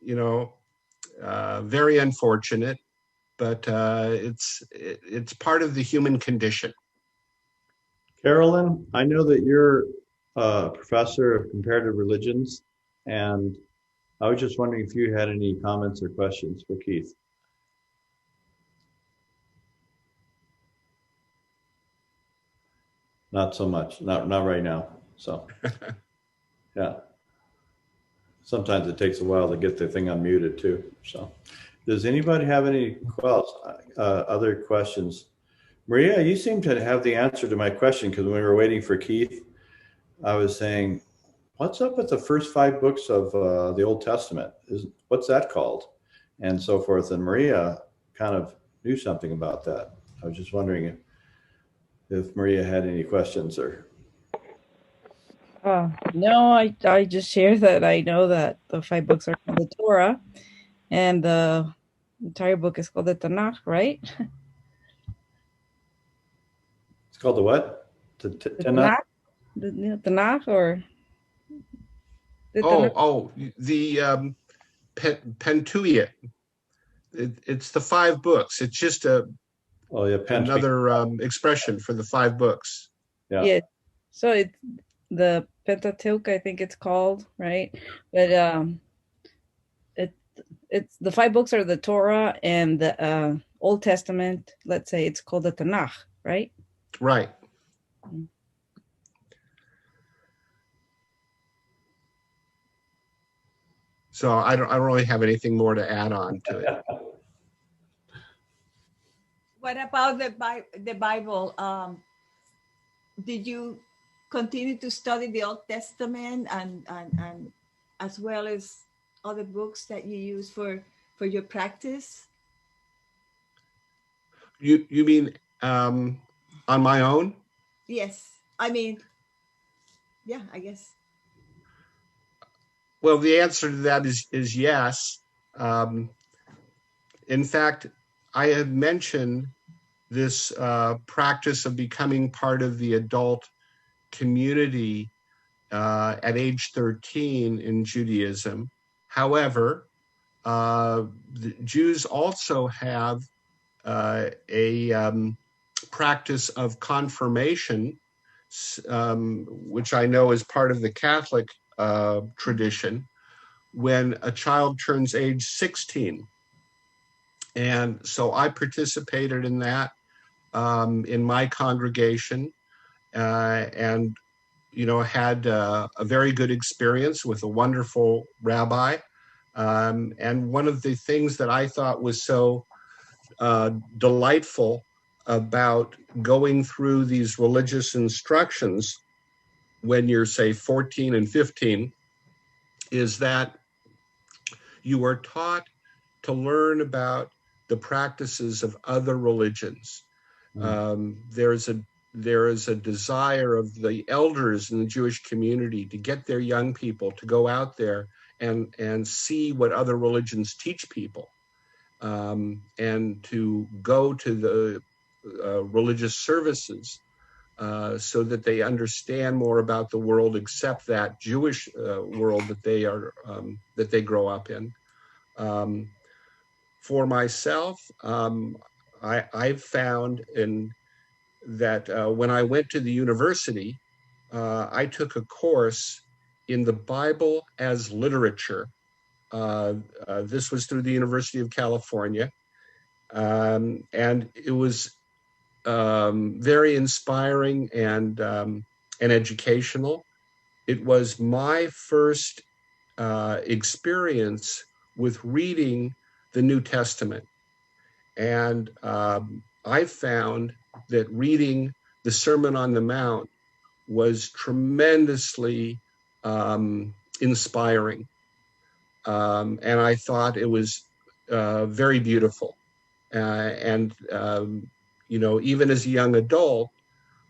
very unfortunate, but it's part of the human condition. Carolyn, I know that you're a professor of comparative religions, and I was just wondering if you had any comments or questions for Keith. Not so much, not right now. So, yeah. Sometimes it takes a while to get the thing unmuted too. So, does anybody have any other questions? Maria, you seem to have the answer to my question, because when we were waiting for Keith, I was saying, what's up with the first 5 books of the Old Testament? What's that called? And so forth. And Maria kind of knew something about that. I was just wondering if Maria had any questions or. No, I just share that I know that the 5 books are called the Torah, and the entire book is called the Tanakh, right? It's called the what? The Tanakh? The Tanakh, or the Tanakh? The Pentateuch. It's the 5 books. It's just another expression for the 5 books. Yeah. So it's the Pentateuch, I think it's called, right? But it's the 5 books are the Torah and the Old Testament. Let's say it's called the Tanakh, right? Right. So I don't really have anything more to add on to it. What about the Bible? Did you continue to study the Old Testament and as well as other books that you use for your practice? You mean on my own? Yes. I mean, yeah, I guess. Well, the answer to that is yes. In fact, I had mentioned this practice of becoming part of the adult community at age 13 in Judaism. However, the Jews also have a practice of confirmation, which I know is part of the Catholic tradition, when a child turns age 16. And so I participated in that in my congregation, and had a very good experience with a wonderful rabbi. And one of the things that I thought was so delightful about going through these religious instructions when you're, say, 14 and 15 is that you are taught to learn about the practices of other religions. There is a desire of the elders in the Jewish community to get their young people to go out there and see what other religions teach people, and to go to the religious services so that they understand more about the world, except that Jewish world that they grow up in. For myself, I've found that when I went to the university, I took a course in the Bible as literature. This was through the University of California, and it was very inspiring and educational. It was my first experience with reading the New Testament, and I found that reading the Sermon on the Mount was tremendously inspiring, and I thought it was very beautiful. And even as a young adult,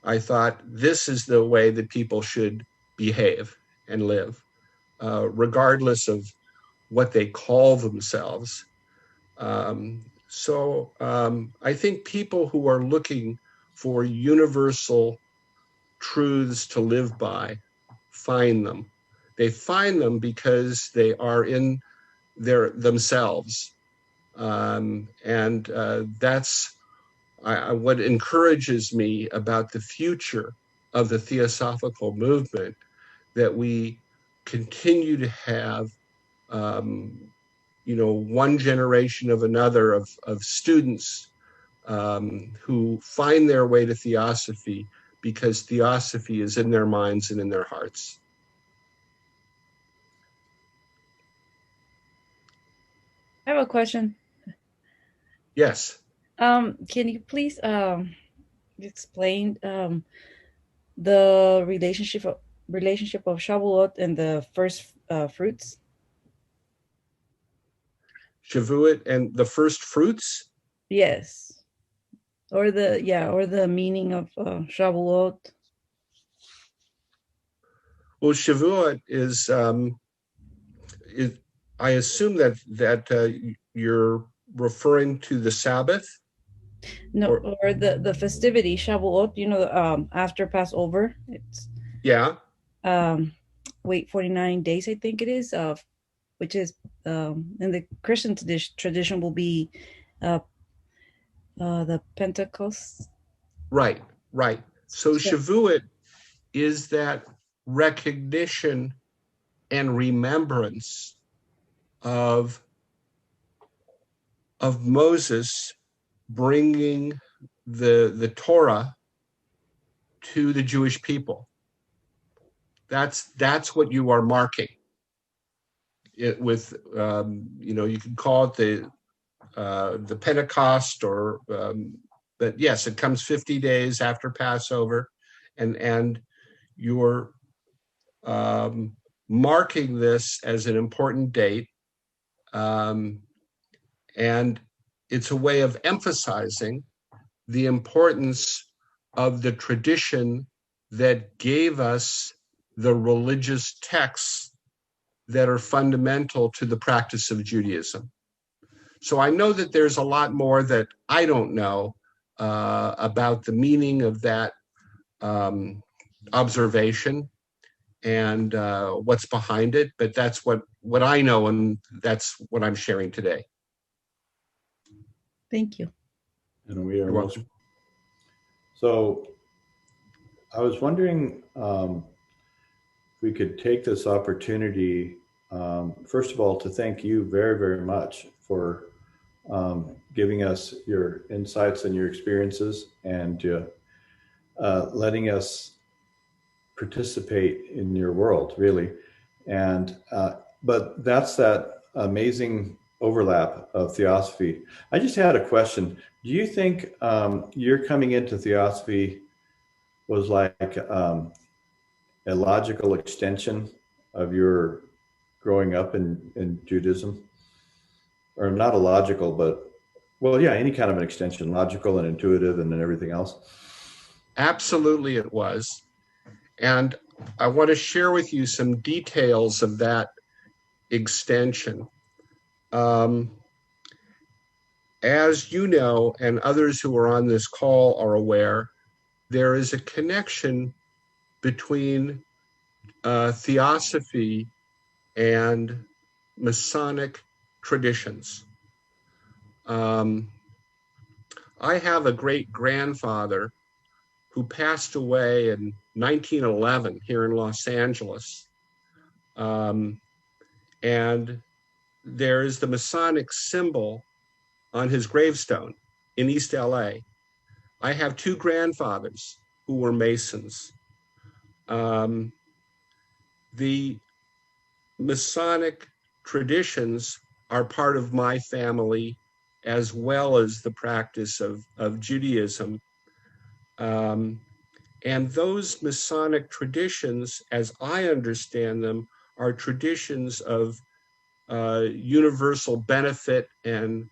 I thought this is the way that people should behave and live, regardless of what they call themselves. So I think people who are looking for universal truths to live by find them. They find them because they are in themselves. That's what encourages me about the future of the Theosophical movement, that we continue to have one generation of another of students who find their way to Theosophy because Theosophy is in their minds and in their hearts. I have a question. Yes. Can you please explain the relationship of Shavuot and the first fruits? Shavuot and the first fruits? Yes. Or the meaning of Shavuot. Well, Shavuot is I assume that you're referring to the Sabbath? No, or the festivity, Shavuot, after Passover. It's Yeah. 49 days, I think it is, which is in the Christian tradition will be the Pentecost. Right. So Shavuot is that recognition and remembrance of Moses bringing the Torah to the Jewish people. That's what you are marking it with. You can call it the Pentecost, but yes, it comes 50 days after Passover, and you're marking this as an important date, and it's a way of emphasizing the importance of the tradition that gave us the religious texts that are fundamental to the practice of Judaism. So I know that there's a lot more that I don't know about the meaning of that observation and what's behind it, but that's what I know, and that's what I'm sharing today. Thank you. And we are You're welcome. So I was wondering if we could take this opportunity, first of all, to thank you very, very much for giving us your insights and your experiences, and letting us participate in your world, really. And but that's that amazing overlap of Theosophy. I just had a question. Do you think your coming into Theosophy was like a logical extension of your growing up in Judaism? Or not a logical, but, well, yeah, any kind of an extension, logical and intuitive and then everything else? Absolutely it was. And I want to share with you some details of that extension. As you know, and others who are on this call are aware, there is a connection between Theosophy and Masonic traditions. I have a great-grandfather who passed away in 1911 here in Los Angeles. And there is the Masonic symbol on his gravestone in East LA. I have two grandfathers who were Masons. The Masonic traditions are part of my family, as well as the practice of Judaism. And those Masonic traditions, as I understand them, are traditions of universal benefit and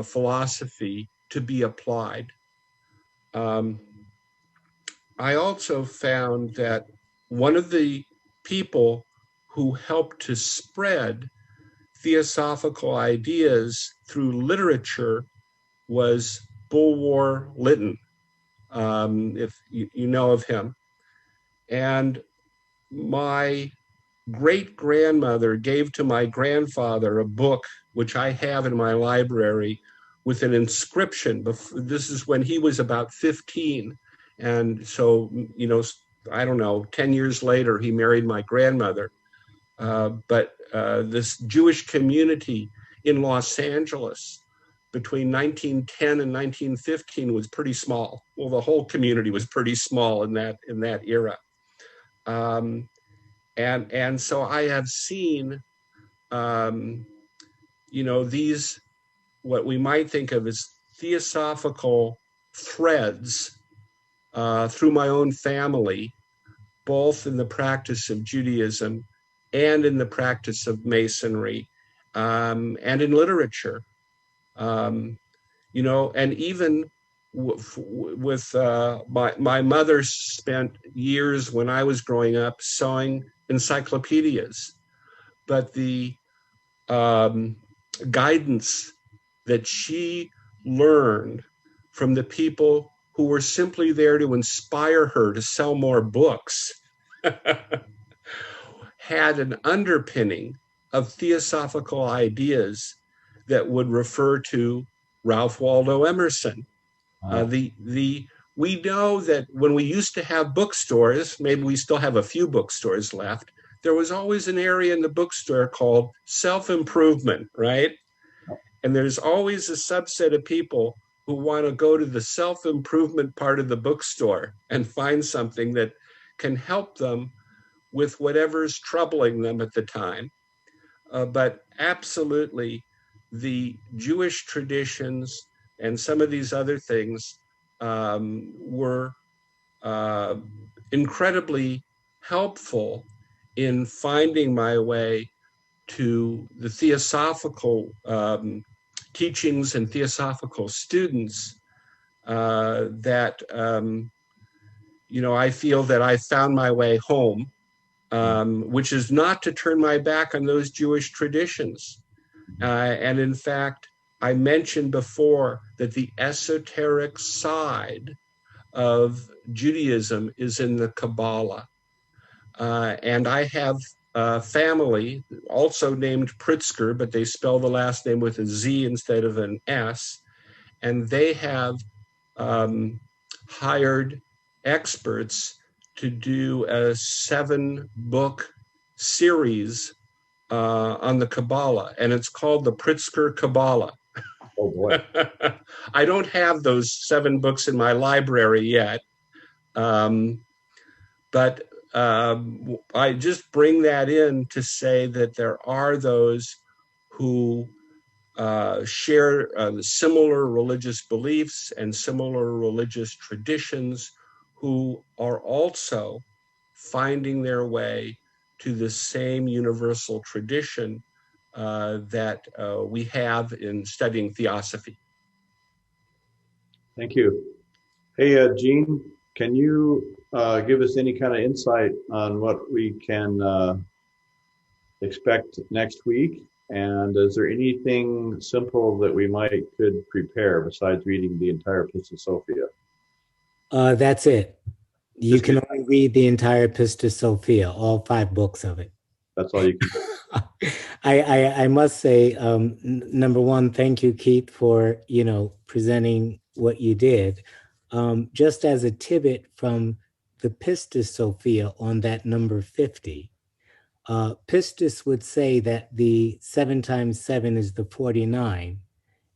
philosophy to be applied. I also found that one of the people who helped to spread theosophical ideas through literature was Bulwer Lytton, if you know of him. And my great-grandmother gave to my grandfather a book, which I have in my library, with an inscription. This is when he was about 15. And so, you know, I don't know, 10 years later, he married my grandmother. But this Jewish community in Los Angeles between 1910 and 1915 was pretty small. Well, the whole community was pretty small in that era. And so I have seen, you know, these, what we might think of as theosophical threads through my own family, both in the practice of Judaism and in the practice of Masonry, and in literature. You know, and even with my mother spent years when I was growing up sewing encyclopedias, but the guidance that she learned from the people who were simply there to inspire her to sell more books had an underpinning of theosophical ideas that would refer to Ralph Waldo Emerson. We know that when we used to have bookstores, maybe we still have a few bookstores left, there was always an area in the bookstore called self-improvement, right? And there's always a subset of people who want to go to the self-improvement part of the bookstore and find something that can help them with whatever's troubling them at the time. But absolutely, the Jewish traditions and some of these other things were incredibly helpful in finding my way to the theosophical teachings and theosophical students that, you know, I feel that I found my way home, which is not to turn my back on those Jewish traditions. And in fact, I mentioned before that the esoteric side of Judaism is in the Kabbalah. And I have a family also named Pritzker, but they spell the last name with a Z instead of an S. And they have hired experts to do a 7-book series on the Kabbalah, and it's called the Pritzker Kabbalah. Oh boy. I don't have those 7 books in my library yet, but I just bring that in to say that there are those who share similar religious beliefs and similar religious traditions who are also finding their way to the same universal tradition that we have in studying theosophy. Thank you. Hey, Gene, can you give us any kind of insight on what we can expect next week? And is there anything simple that we could prepare besides reading the entire Pistis Sophia? That's it. You can only read the entire Pistis Sophia, all 5 books of it. That's all you can do. I must say, number one, thank you, Keith, for, you know, presenting what you did. Just as a tidbit from the Pistis Sophia on that number 50, Pistis would say that the 7 times 7 is the 49,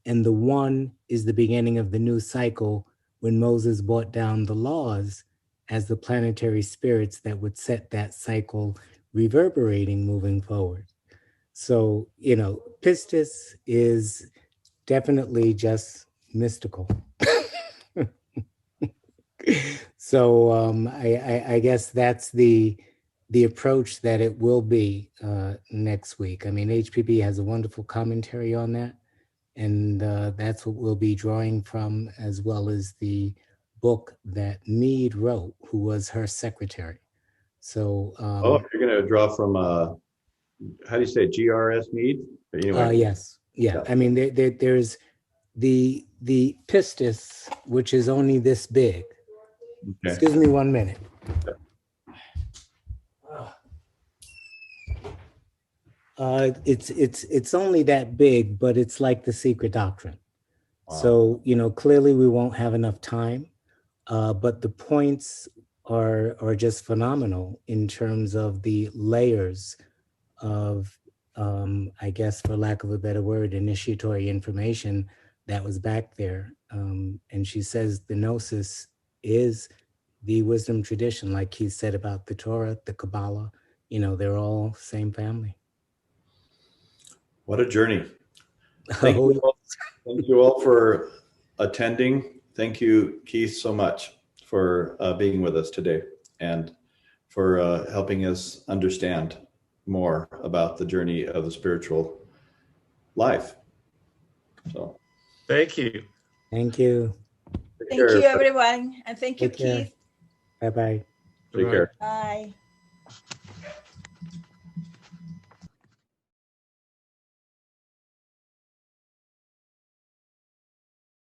and the 1 is the beginning of the new cycle when Moses brought down the laws as the planetary spirits that would set that cycle reverberating moving forward. So, you know, Pistis is definitely just mystical. So I guess that's the approach that it will be next week. I mean, HPB has a wonderful commentary on that, and that's what we'll be drawing from, as well as the book that Mead wrote, who was her secretary. So you're going to draw from how do you say it? GRS Mead? Anyway. Yes. Yeah. I mean, there's the Pistis, which is only this big. Okay. Excuse me 1 minute. It's only that big, but it's like the secret doctrine. Wow. So, clearly we won't have enough time, but the points are just phenomenal in terms of the layers of, I guess, for lack of a better word, initiatory information that was back there. And she says the Gnosis is the wisdom tradition, like he said about the Torah, the Kabbalah, they're all same family. What a journey. Oh, Thank you all for attending. Thank you, Keith, so much for being with us today and for helping us understand more about the journey of the spiritual life. So, Thank you. thank you. Thank you, everyone. And thank you, Take care. Keith. Bye-bye. Take care. Bye.